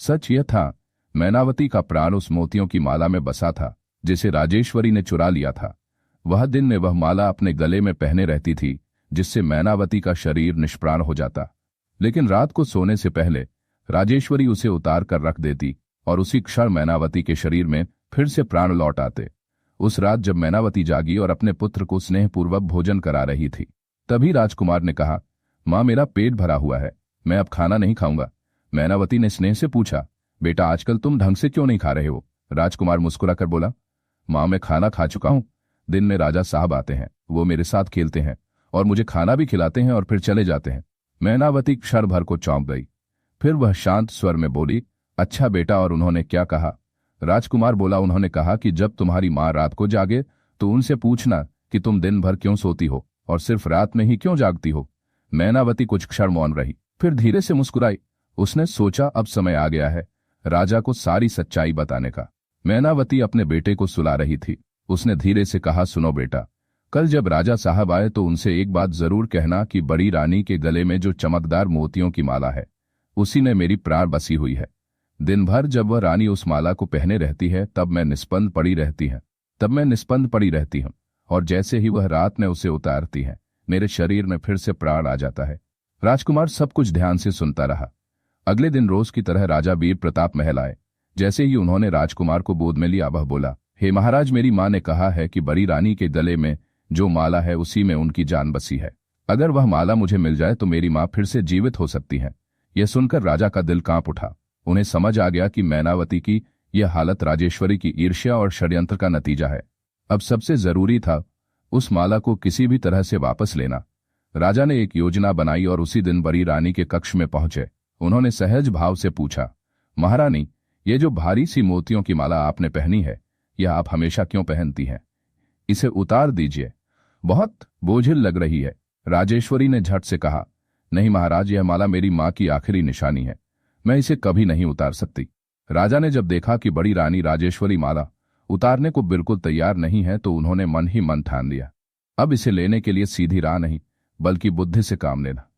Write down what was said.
सच यह था, मैनावती का प्राण उस मोतियों की माला में बसा था जिसे राजेश्वरी ने चुरा लिया था। वह दिन में वह माला अपने गले में पहने रहती थी, जिससे मैनावती का शरीर निष्प्राण हो जाता। लेकिन रात को सोने से पहले राजेश्वरी उसे उतार कर रख देती और उसी क्षण मैनावती के शरीर में फिर से प्राण लौट आते। उस रात जब मैनावती जागी और अपने पुत्र को स्नेहपूर्वक भोजन करा रही थी, तभी राजकुमार ने कहा, माँ मेरा पेट भरा हुआ है, मैं अब खाना नहीं खाऊंगा। मैनावती ने स्नेह से पूछा, बेटा आजकल तुम ढंग से क्यों नहीं खा रहे हो? राजकुमार मुस्कुरा कर बोला, माँ मैं खाना खा चुका हूं। दिन में राजा साहब आते हैं, वो मेरे साथ खेलते हैं और मुझे खाना भी खिलाते हैं और फिर चले जाते हैं। मैनावती क्षण भर को चौंक गई। फिर वह शांत स्वर में बोली, अच्छा बेटा, और उन्होंने क्या कहा? राजकुमार बोला, उन्होंने कहा कि जब तुम्हारी माँ रात को जागे तो उनसे पूछना कि तुम दिन भर क्यों सोती हो और सिर्फ रात में ही क्यों जागती हो। मैनावती कुछ क्षण मौन रही, फिर धीरे से मुस्कुराई। उसने सोचा अब समय आ गया है राजा को सारी सच्चाई बताने का। मैनावती अपने बेटे को सुला रही थी। उसने धीरे से कहा, सुनो बेटा, कल जब राजा साहब आए तो उनसे एक बात जरूर कहना कि बड़ी रानी के गले में जो चमकदार मोतियों की माला है, उसी ने मेरी प्राण बसी हुई है। दिन भर जब वह रानी उस माला को पहने रहती है तब मैं निष्पन्द पड़ी रहती हूँ और जैसे ही वह रात में उसे उतारती है मेरे शरीर में फिर से प्राण आ जाता है। राजकुमार सब कुछ ध्यान से सुनता रहा। अगले दिन रोज की तरह राजा वीर प्रताप महल आए। जैसे ही उन्होंने राजकुमार को गोद में लिया, वह बोला, हे महाराज, मेरी माँ ने कहा है कि बड़ी रानी के गले में जो माला है उसी में उनकी जान बसी है। अगर वह माला मुझे मिल जाए तो मेरी माँ फिर से जीवित हो सकती है। यह सुनकर राजा का दिल कांप उठा। उन्हें समझ आ गया कि मैनावती की यह हालत राजेश्वरी की ईर्ष्या और षड्यंत्र का नतीजा है। अब सबसे जरूरी था उस माला को किसी भी तरह से वापस लेना। राजा ने एक योजना बनाई और उसी दिन बड़ी रानी के कक्ष में पहुंचे। उन्होंने सहज भाव से पूछा, महारानी, ये जो भारी सी मोतियों की माला आपने पहनी है, यह आप हमेशा क्यों पहनती हैं? इसे उतार दीजिए, बहुत बोझिल लग रही है। राजेश्वरी ने झट से कहा, नहीं महाराज, यह माला मेरी माँ की आखिरी निशानी है, मैं इसे कभी नहीं उतार सकती। राजा ने जब देखा कि बड़ी रानी राजेश्वरी माला उतारने को बिल्कुल तैयार नहीं है तो उन्होंने मन ही मन ठान लिया, अब इसे लेने के लिए सीधी राह नहीं बल्कि बुद्धि से काम लेना।